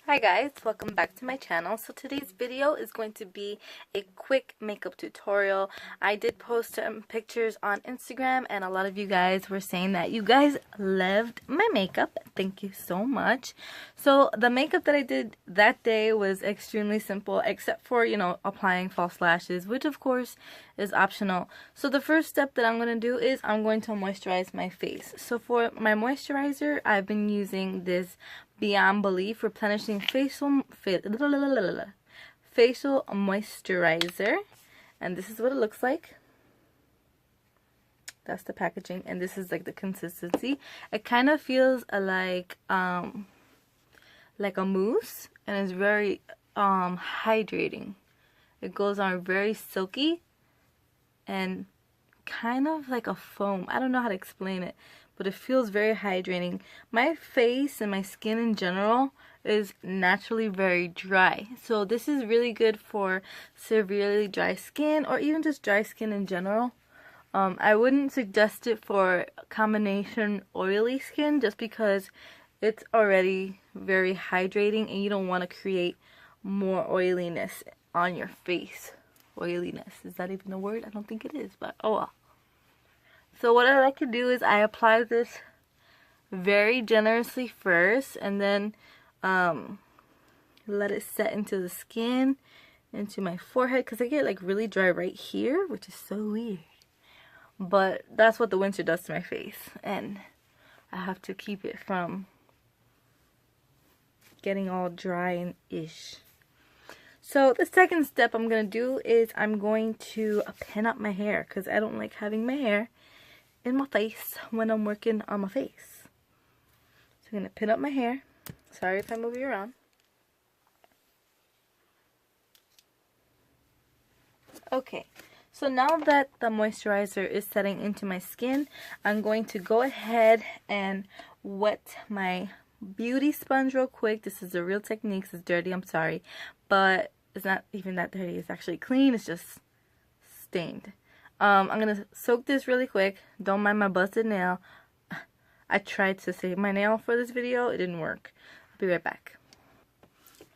Hi guys, welcome back to my channel. So today's video is going to be a quick makeup tutorial. I did post some pictures on Instagram and a lot of you guys were saying that you guys loved my makeup. Thank you so much. So the makeup that I did that day was extremely simple except for, applying false lashes, which of course is optional. So the first step that I'm going to do is I'm going to moisturize my face. So for my moisturizer, I've been using this Beyond Belief replenishing facial moisturizer, and this is what it looks like. That's the packaging, and this is like the consistency. It kind of feels like a mousse, and it's very hydrating. It goes on very silky and kind of like a foam. I don't know how to explain it, but it feels very hydrating. My face and my skin in general is naturally very dry, so this is really good for severely dry skin or even just dry skin in general. I wouldn't suggest it for combination oily skin just because it's already very hydrating and you don't want to create more oiliness on your face. Oiliness, is that even a word? I don't think it is, but oh well. So what I like to do is I apply this very generously first and then let it set into the skin, into my forehead, because I get like really dry right here, which is so weird. But that's what the winter does to my face, and I have to keep it from getting all dry and ish. So the second step I'm going to do is I'm going to pin up my hair because I don't like having my hair in my face when I'm working on my face. So I'm going to pin up my hair. Sorry if I move you around. Okay, so now that the moisturizer is setting into my skin, I'm going to go ahead and wet my beauty sponge real quick. This is a real technique. It's dirty, I'm sorry, but it's not even that dirty. It's actually clean. It's just stained. I'm going to soak this really quick. Don't mind my busted nail. I tried to save my nail for this video. It didn't work. I'll be right back.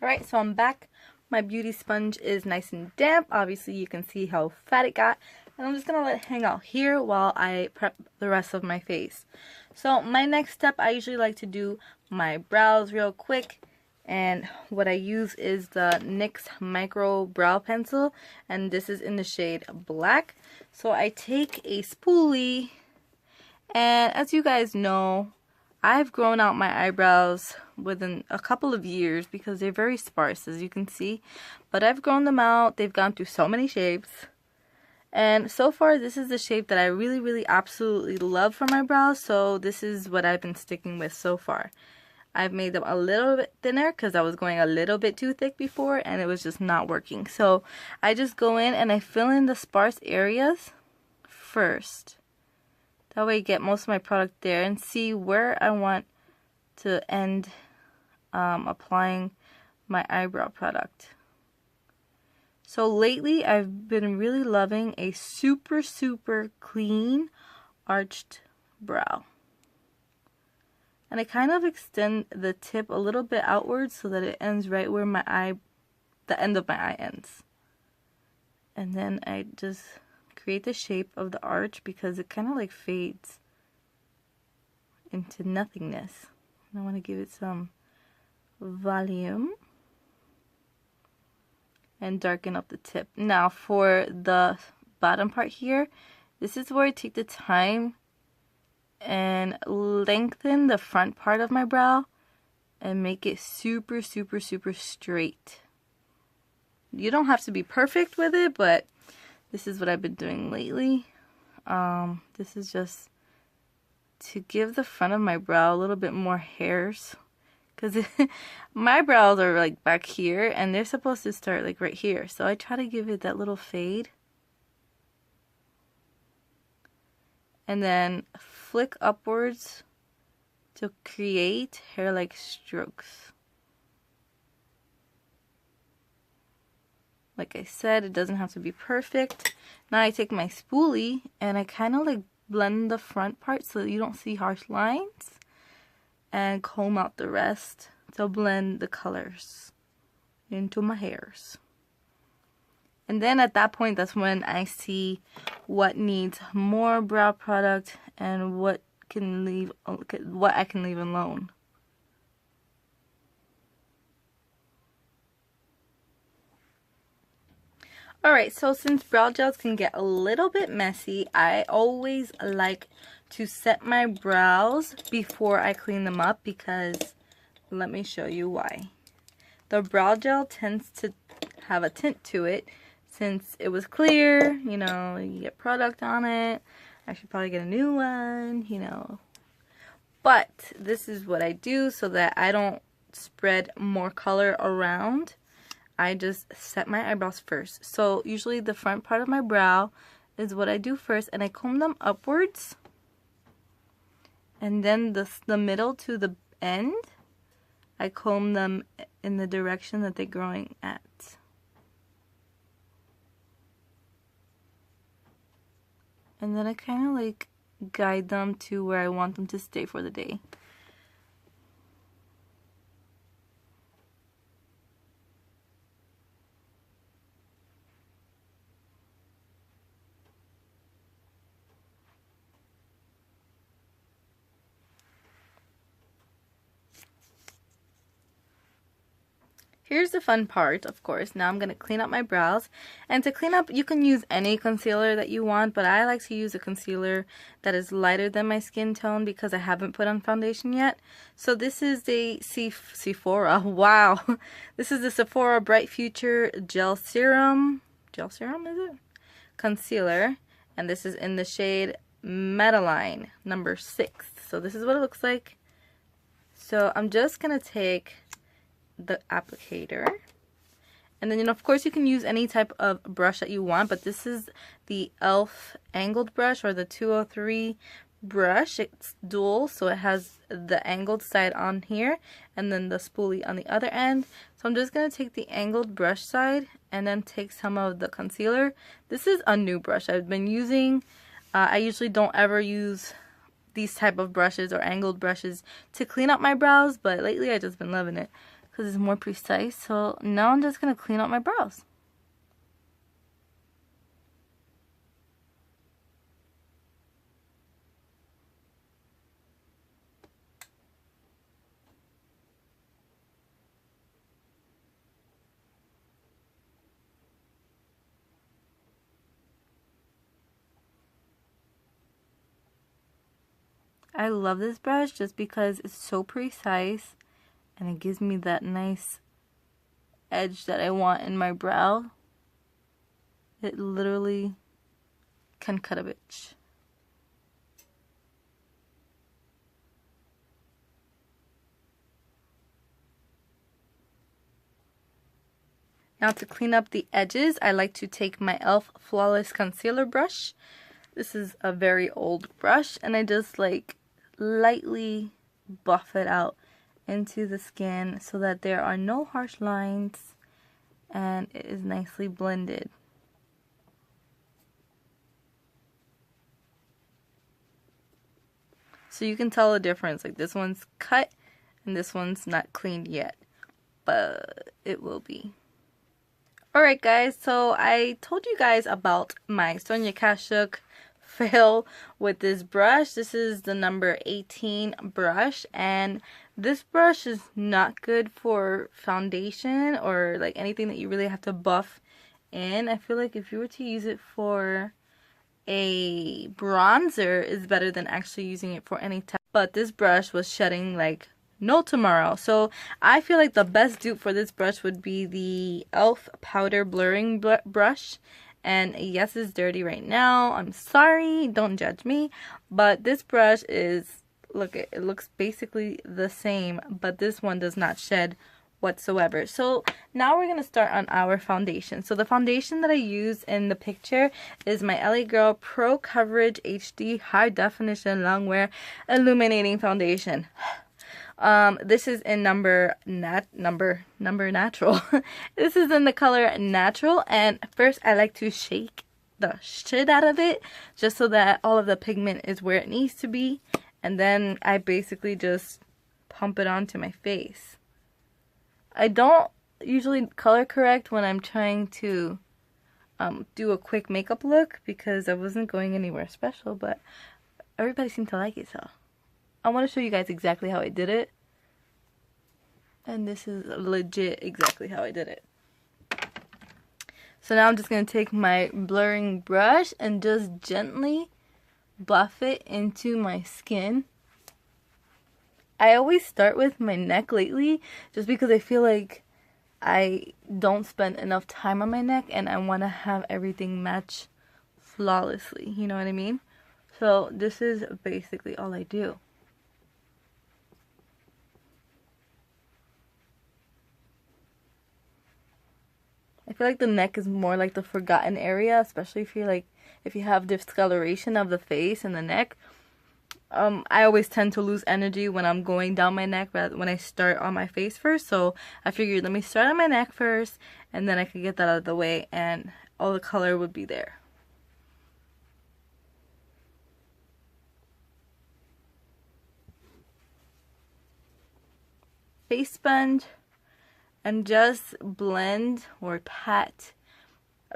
Alright, so I'm back. My beauty sponge is nice and damp. Obviously, you can see how fat it got. And I'm just going to let it hang out here while I prep the rest of my face. So my next step, I usually like to do my brows real quick. And what I use is the NYX Micro Brow Pencil, and this is in the shade Black. So I take a spoolie, and as you guys know, I've grown out my eyebrows within a couple of years because they're very sparse, as you can see. But I've grown them out. They've gone through so many shapes. And so far, this is the shape that I really absolutely love for my brows. So this is what I've been sticking with so far. I've made them a little bit thinner because I was going a little bit too thick before and it was just not working. So I just go in and I fill in the sparse areas first. That way I get most of my product there and see where I want to end applying my eyebrow product. So lately I've been really loving a super clean arched brow. And I kind of extend the tip a little bit outwards so that it ends right where the end of my eye ends. And then I just create the shape of the arch because it kind of like fades into nothingness. And I want to give it some volume and darken up the tip. Now for the bottom part here, this is where I take the time and lengthen the front part of my brow and make it super straight. You don't have to be perfect with it, but this is what I've been doing lately. This is just to give the front of my brow a little bit more hairs, because my brows are like back here and they're supposed to start like right here, so I try to give it that little fade and then flick upwards to create hair-like strokes. Like I said, it doesn't have to be perfect. Now I take my spoolie and I kind of like blend the front part so that you don't see harsh lines, and comb out the rest to blend the colors into my hairs. And then at that point, that's when I see what needs more brow product and what I can leave alone. Alright, so since brow gels can get a little bit messy, I always like to set my brows before I clean them up, because let me show you why. The brow gel tends to have a tint to it. Since it was clear, you know, you get product on it. I should probably get a new one, you know. But this is what I do so that I don't spread more color around. I just set my eyebrows first. So usually the front part of my brow is what I do first, and I comb them upwards. And then the middle to the end, I comb them in the direction that they're growing at. And then I kind of like guide them to where I want them to stay for the day. Here's the fun part, of course. Now I'm going to clean up my brows. And to clean up, you can use any concealer that you want, but I like to use a concealer that is lighter than my skin tone because I haven't put on foundation yet. So this is the Sephora. Wow. This is the Sephora Bright Future Gel Serum. Gel Serum, is it? Concealer. And this is in the shade Medeline, number 6. So this is what it looks like. So I'm just going to take the applicator, and then of course you can use any type of brush that you want, but this is the e.l.f. angled brush, or the 203 brush. It's dual, so it has the angled side on here and then the spoolie on the other end. So I'm just going to take the angled brush side and then take some of the concealer. This is a new brush I've been using. I usually don't ever use these type of brushes or angled brushes to clean up my brows, but lately I've just been loving it because it's more precise. So now I'm just going to clean up my brows. I love this brush just because it's so precise and it gives me that nice edge that I want in my brow. It literally can cut a bitch. Now to clean up the edges, I like to take my e.l.f. Flawless Concealer brush. This is a very old brush, and I just like lightly buff it out into the skin so that there are no harsh lines and it is nicely blended. So you can tell the difference, like this one's cut and this one's not cleaned yet, but it will be. Alright guys, so I told you guys about my Sonia Kashuk fail with this brush. This is the number 18 brush, and this brush is not good for foundation or like anything that you really have to buff in. I feel like if you were to use it for a bronzer, is better than actually using it for any type. But this brush was shedding like no tomorrow. So I feel like the best dupe for this brush would be the e.l.f. powder blurring brush. And yes, it's dirty right now. I'm sorry, don't judge me. But this brush is, look, it looks basically the same, but this one does not shed whatsoever. So now we're gonna start on our foundation. So the foundation that I use in the picture is my LA Girl Pro Coverage HD High Definition Longwear Illuminating Foundation. This is in number natural. This is in the color natural, and first I like to shake the shit out of it just so that all of the pigment is where it needs to be, and then I basically just pump it onto my face. I don't usually color correct when I'm trying to do a quick makeup look because I wasn't going anywhere special, but everybody seemed to like it, so I want to show you guys exactly how I did it. And this is legit exactly how I did it. So now I'm just going to take my blurring brush and just gently buff it into my skin. I always start with my neck lately just because I feel like I don't spend enough time on my neck and I want to have everything match flawlessly, you know what I mean? So this is basically all I do. I feel like the neck is more like the forgotten area, especially if you have discoloration of the face and the neck. I always tend to lose energy when I'm going down my neck rather when I start on my face first. So I figured let me start on my neck first and then I could get that out of the way and all the color would be there. Face sponge and just blend or pat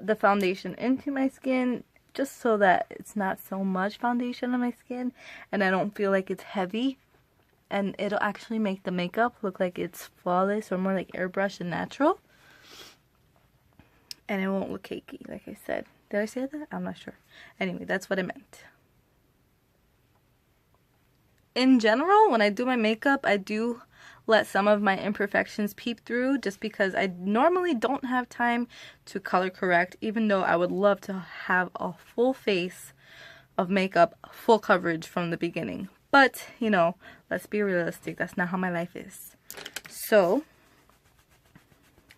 the foundation into my skin just so that it's not so much foundation on my skin and I don't feel like it's heavy, and it'll actually make the makeup look like it's flawless or more like airbrush and natural, and it won't look cakey like I said. Did I say that? I'm not sure. Anyway, that's what I meant. In general, when I do my makeup, I do let some of my imperfections peep through just because I normally don't have time to color correct, even though I would love to have a full face of makeup, full coverage from the beginning. But, you know, let's be realistic. That's not how my life is. So,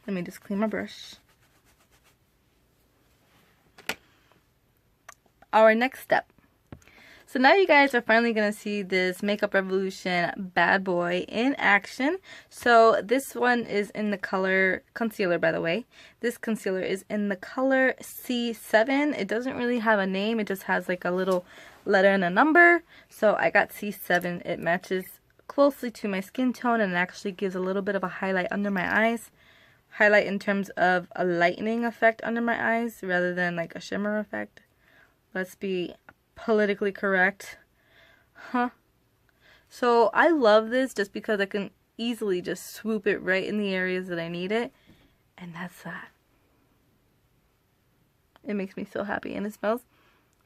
let me just clean my brush. Our next step. So now you guys are finally going to see this Makeup Revolution bad boy in action. So this one is in the color concealer, by the way. This concealer is in the color C7. It doesn't really have a name. It just has like a little letter and a number. So I got C7. It matches closely to my skin tone and it actually gives a little bit of a highlight under my eyes. Highlight in terms of a lightening effect under my eyes rather than like a shimmer effect. Let's be politically correct. So I love this just because I can easily just swoop it right in the areas that I need it, and that's that. It makes me so happy, and it smells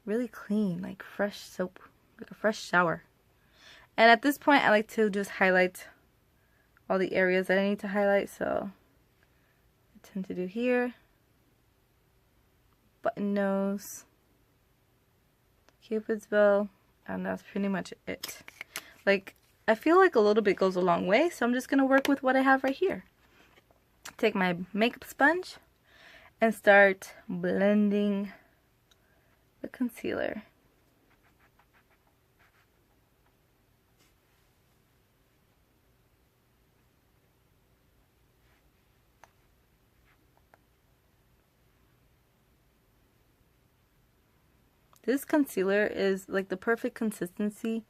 really clean, like fresh soap, like a fresh shower. And at this point I like to just highlight all the areas that I need to highlight. So I tend to do here, button nose, Cupid's bow, and that's pretty much it. Like, I feel like a little bit goes a long way, so I'm just going to work with what I have right here. Take my makeup sponge and start blending the concealer. This concealer is like the perfect consistency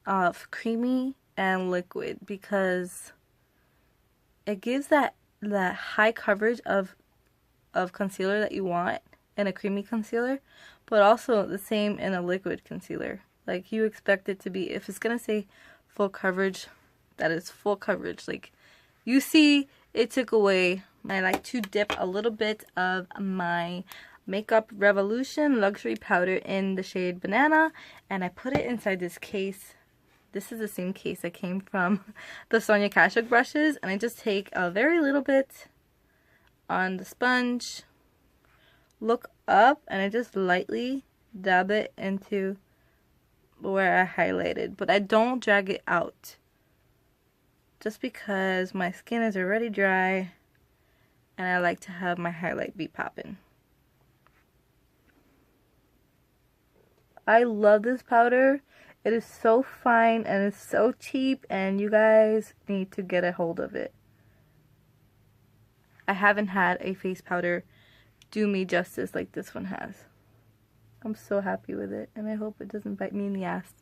of creamy and liquid because it gives that high coverage of concealer that you want in a creamy concealer, but also the same in a liquid concealer. Like, you expect it to be, if it's gonna say full coverage, that is full coverage. Like, you see, it took away. I like to dip a little bit of my Makeup Revolution Luxury Powder in the shade Banana, and I put it inside this case. This is the same case that came from the Sonia Kashuk brushes, and I just take a very little bit on the sponge, look up, and I just lightly dab it into where I highlighted, but I don't drag it out just because my skin is already dry and I like to have my highlight be popping. I love this powder. It is so fine and it's so cheap, and you guys need to get a hold of it. I haven't had a face powder do me justice like this one has. I'm so happy with it, and I hope it doesn't bite me in the ass.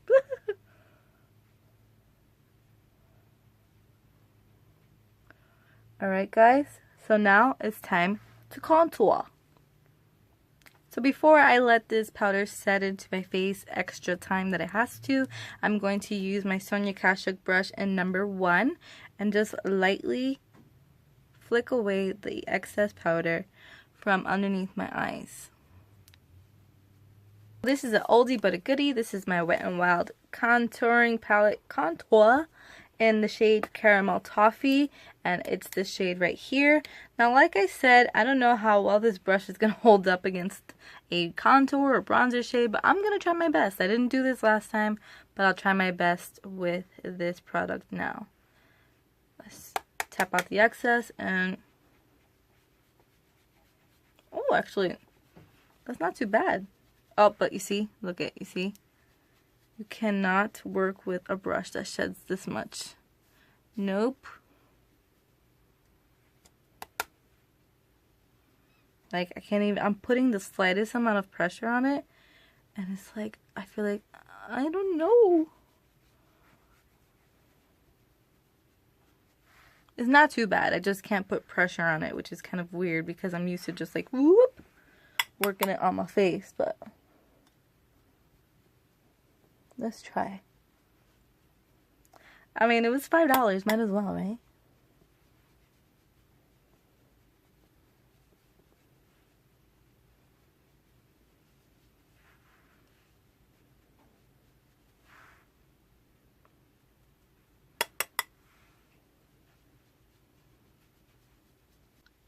Alright guys, so now it's time to contour. So before I let this powder set into my face extra time that it has to, I'm going to use my Sonia Kashuk brush in number 1 and just lightly flick away the excess powder from underneath my eyes. This is an oldie but a goodie. This is my Wet n Wild contouring palette Contour in the shade Caramel Toffee, and it's this shade right here. Now like I said, I don't know how well this brush is going to hold up against a contour or bronzer shade, but I'm going to try my best. I didn't do this last time, but I'll try my best with this product now. Let's tap out the excess and... oh, actually, that's not too bad. Oh, but you see, look at, you see? You cannot work with a brush that sheds this much. Nope. Like, I can't even, I'm putting the slightest amount of pressure on it, and it's like, I feel like, I don't know. It's not too bad. I just can't put pressure on it, which is kind of weird because I'm used to just like, whoop, working it on my face, but let's try. I mean, it was $5, might as well, right?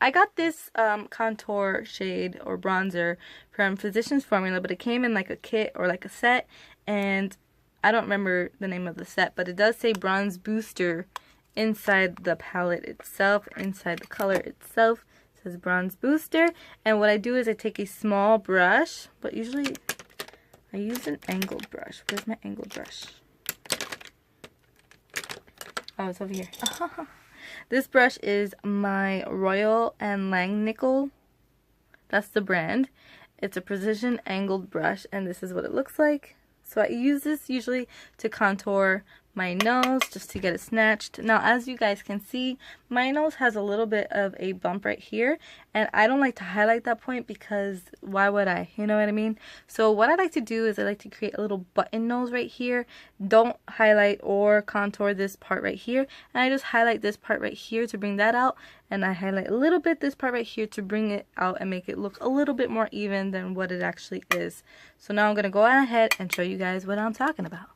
I got this contour shade or bronzer from Physicians Formula, but it came in like a kit or like a set, and I don't remember the name of the set, but it does say Bronze Booster inside the palette itself, inside the color itself. It says Bronze Booster, and what I do is I take a small brush, but usually I use an angled brush. Where's my angled brush? Oh, it's over here. This brush is my Royal and Langnickel. That's the brand. It's a precision angled brush, and this is what it looks like. So I use this usually to contour my nose, just to get it snatched. Now, as you guys can see, my nose has a little bit of a bump right here, and I don't like to highlight that point because why would I? You know what I mean? So what I like to do is I like to create a little button nose right here. Don't highlight or contour this part right here, and I just highlight this part right here to bring that out, and I highlight a little bit this part right here to bring it out and make it look a little bit more even than what it actually is. So now I'm going to go ahead and show you guys what I'm talking about.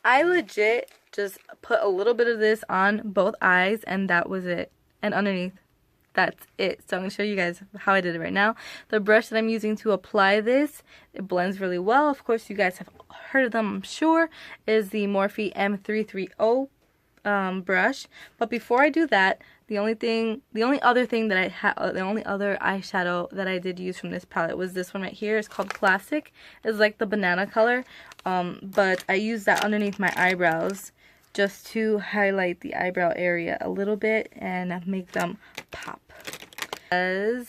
I legit just put a little bit of this on both eyes, and that was it. And underneath, that's it. So I'm going to show you guys how I did it right now. The brush that I'm using to apply this, it blends really well. Of course, you guys have heard of them, I'm sure, is the Morphe M330 brush. But before I do that, the only other eyeshadow that I did use from this palette was this one right here. It's called Classic. It's like the banana color, but I used that underneath my eyebrows just to highlight the eyebrow area a little bit and make them pop. Oh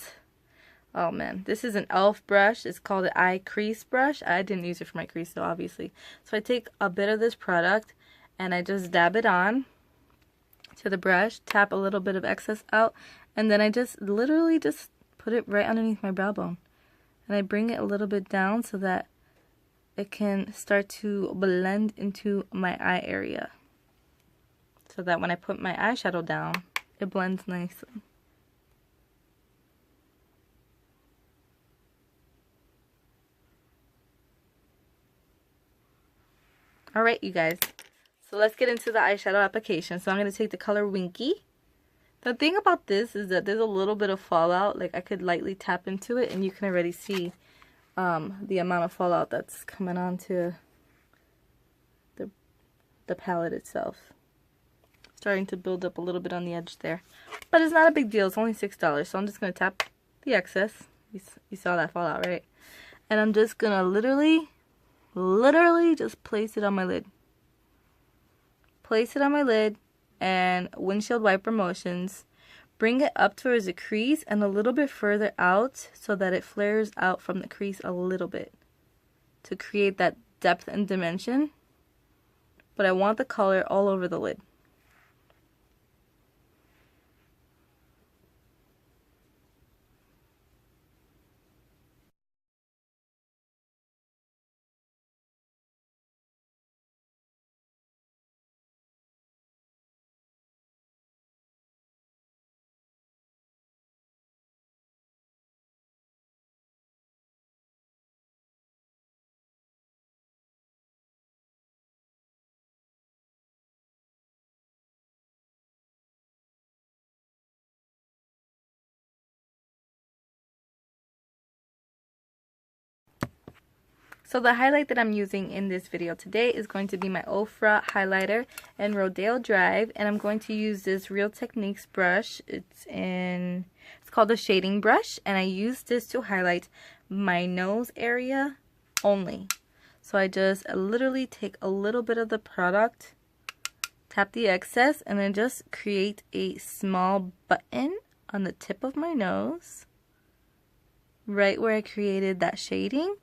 man, this is an e.l.f. brush. It's called the Eye Crease brush. I didn't use it for my crease though, obviously. So I take a bit of this product and I just dab it on to the brush, tap a little bit of excess out, and then I just literally just put it right underneath my brow bone. and I bring it a little bit down so that it can start to blend into my eye area, so that when I put my eyeshadow down, it blends nicely. Alright, you guys, so let's get into the eyeshadow application. So I'm going to take the color Winky. The thing about this is that there's a little bit of fallout. Like, I could lightly tap into it and you can already see the amount of fallout that's coming onto the palette itself. Starting to build up a little bit on the edge there. But it's not a big deal. It's only $6. So I'm just going to tap the excess. You saw that fallout, right? And I'm just going to literally just place it on my lid. Place it on my lid and windshield wiper motions. Bring it up towards the crease and a little bit further out so that it flares out from the crease a little bit to create that depth and dimension. But I want the color all over the lid. So the highlight that I'm using in this video today is going to be my Ofra highlighter in Rodeo Drive, and I'm going to use this Real Techniques brush. It's called the shading brush, and I use this to highlight my nose area only. So I just literally take a little bit of the product, tap the excess, and then just create a small button on the tip of my nose, right where I created that shading.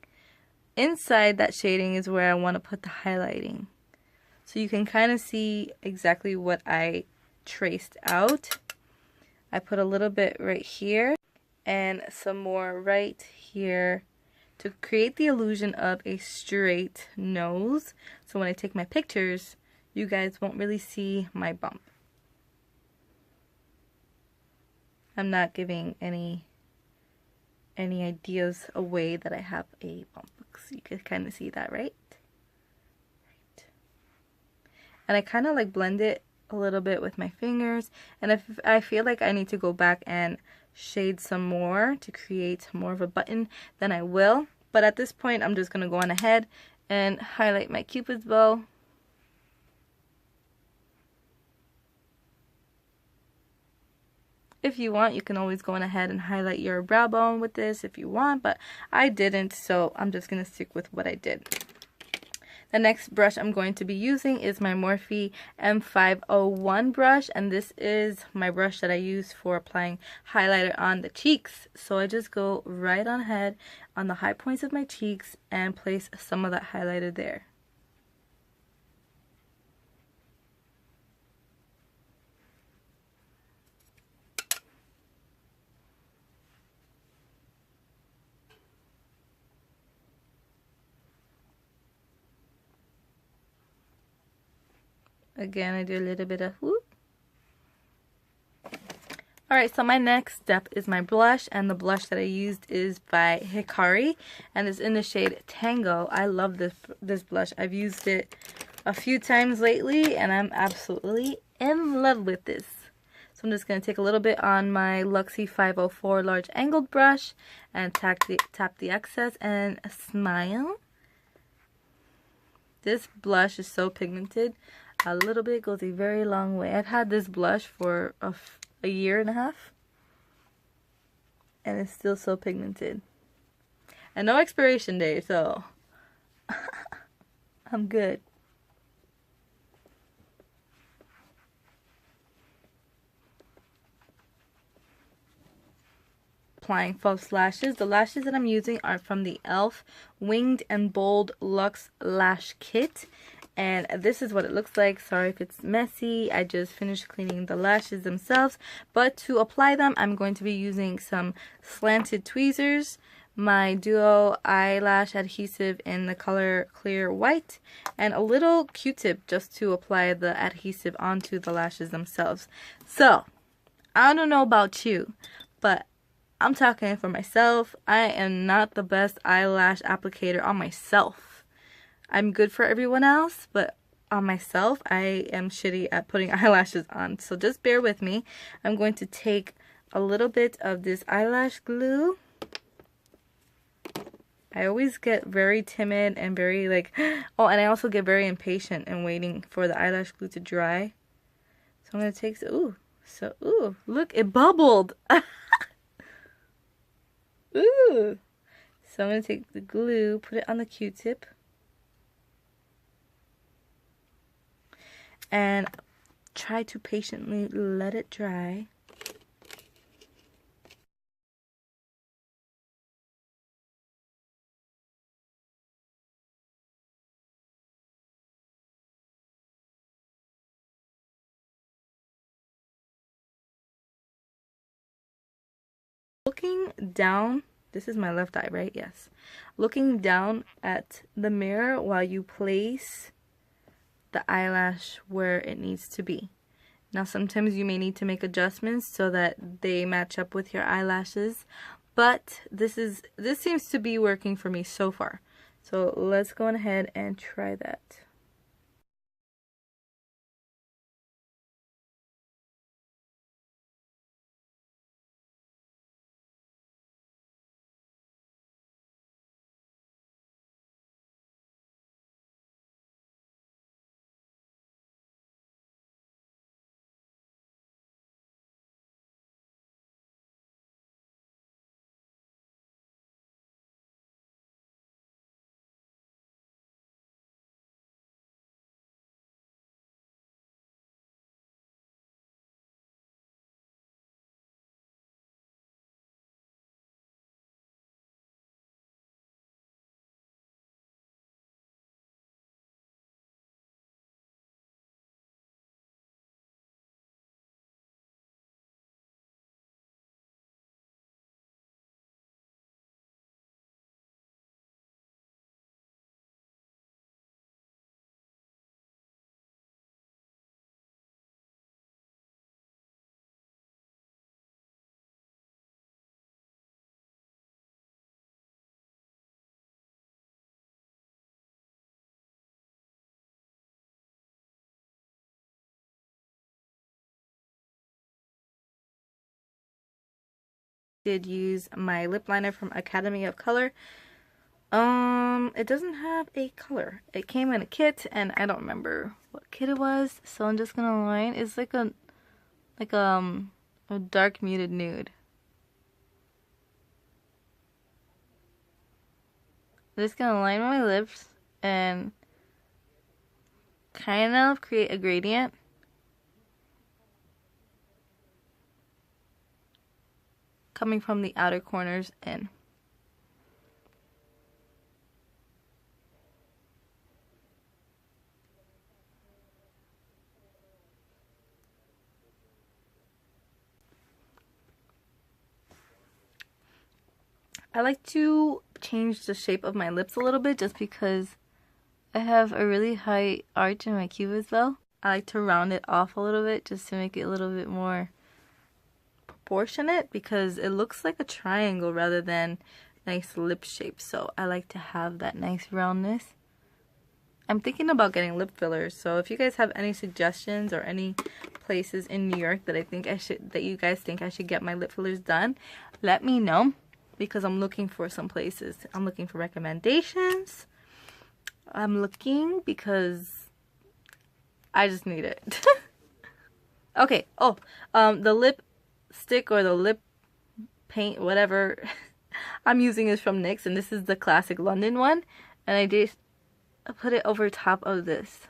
Inside that shading is where I want to put the highlighting. So you can kind of see exactly what I traced out. I put a little bit right here and some more right here to create the illusion of a straight nose. So when I take my pictures, you guys won't really see my bump. I'm not giving any ideas away that I have a bump. So you can kind of see that, right? And I kind of like blend it a little bit with my fingers. And if I feel like I need to go back and shade some more to create more of a button, then I will. But at this point, I'm just going to go on ahead and highlight my Cupid's bow. If you want, you can always go on ahead and highlight your brow bone with this if you want, but I didn't, so I'm just going to stick with what I did. The next brush I'm going to be using is my Morphe M501 brush, and this is my brush that I use for applying highlighter on the cheeks. So I just go right on ahead on the high points of my cheeks and place some of that highlighter there. Again, I do a little bit of whoop. Alright, so my next step is my blush, and the blush that I used is by Hikari, and it's in the shade Tango. I love this blush. I've used it a few times lately, and I'm absolutely in love with this. So I'm just going to take a little bit on my Luxie 504 large angled brush and tap the excess and smile. This blush is so pigmented. A little bit goes a very long way. I've had this blush for a year and a half, and it's still so pigmented. And no expiration date, so I'm good. Applying false lashes. The lashes that I'm using are from the e.l.f. Winged and Bold Luxe Lash Kit. And this is what it looks like. Sorry if it's messy. I just finished cleaning the lashes themselves. But to apply them, I'm going to be using some slanted tweezers my Duo eyelash adhesive in the color Clear White, and a little Q-tip just to apply the adhesive onto the lashes themselves. So, I don't know about you, but I'm talking for myself. I am not the best eyelash applicator on myself. I'm good for everyone else, but on myself, I am shitty at putting eyelashes on. So just bear with me. I'm going to take a little bit of this eyelash glue. I always get very timid and very like, oh, and I also get very impatient and waiting for the eyelash glue to dry. So I'm going to take, ooh, look, it bubbled. Ooh. So I'm going to take the glue, put it on the Q-tip. And try to patiently let it dry. Looking down, this is my left eye, right? Yes. Looking down at the mirror while you place the eyelash where it needs to be. Now sometimes you may need to make adjustments so that they match up with your eyelashes, but this seems to be working for me so far. So let's go ahead and try that. Did use my lip liner from Academy of Color. It doesn't have a color. It came in a kit and I don't remember what kit it was, so I'm just gonna line. It's like a dark muted nude. I'm just gonna line my lips and kind of create a gradient. Coming from the outer corners in. I like to change the shape of my lips a little bit just because I have a really high arch in my cubits though. I like to round it off a little bit just to make it a little bit more proportionate because it looks like a triangle rather than nice lip shape. So I like to have that nice roundness. I'm thinking about getting lip fillers, so if you guys have any suggestions or any places in New York that you guys think I should get my lip fillers done, let me know because I'm looking for some places. I'm looking for recommendations. I'm looking because I just need it. Okay. Oh, the lipstick or the lip paint, whatever I'm using is from NYX, and this is the classic London one, and I just put it over top of this.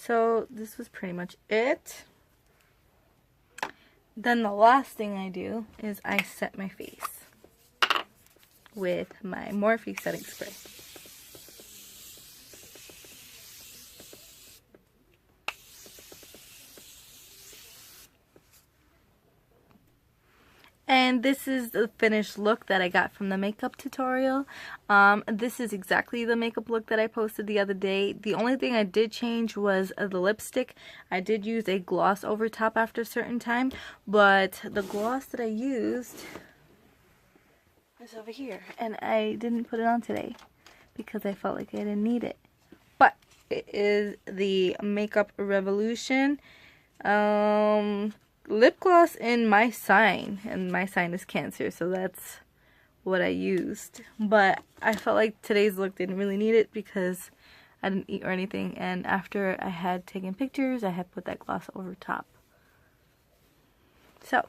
So this was pretty much it. Then the last thing I do is I set my face with my Morphe setting spray. And this is the finished look that I got from the makeup tutorial. This is exactly the makeup look that I posted the other day. The only thing I did change was the lipstick. I did use a gloss over top after a certain time, but the gloss that I used is over here. And I didn't put it on today because I felt like I didn't need it. But it is the Makeup Revolution lip gloss in my sign, and my sign is Cancer, so that's what I used. But I felt like today's look didn't really need it because I didn't eat or anything, and after I had taken pictures I had put that gloss over top. So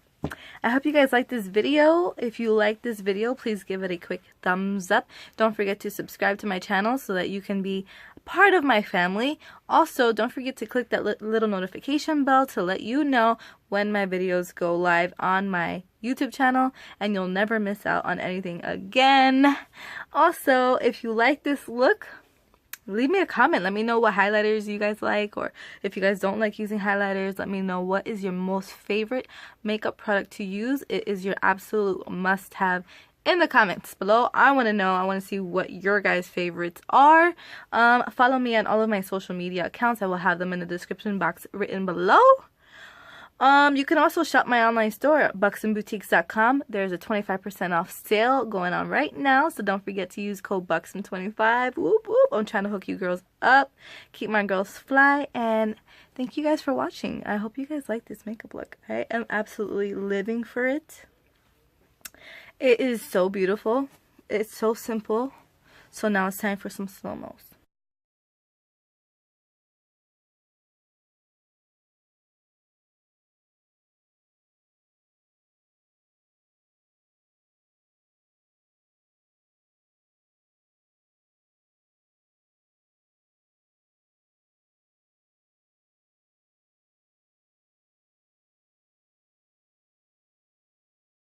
I hope you guys liked this video. If you liked this video, please give it a quick thumbs up. Don't forget to subscribe to my channel so that you can be part of my family. Also, don't forget to click that little notification bell to let you know when my videos go live on my YouTube channel, and you'll never miss out on anything again. Also, if you like this look, leave me a comment. Let me know what highlighters you guys like, or if you guys don't like using highlighters, let me know what is your most favorite makeup product to use. It is your absolute must-have in the comments below. I want to know. I want to see what your guys' favorites are. Follow me on all of my social media accounts. I will have them in the description box written below. You can also shop my online store at buxtonboutiques.com. There's a 25% off sale going on right now, so don't forget to use code BUXTON25. Whoop whoop. I'm trying to hook you girls up, keep my girls fly, and thank you guys for watching. I hope you guys like this makeup look. I am absolutely living for it. It is so beautiful. It's so simple. So now it's time for some slow-mos.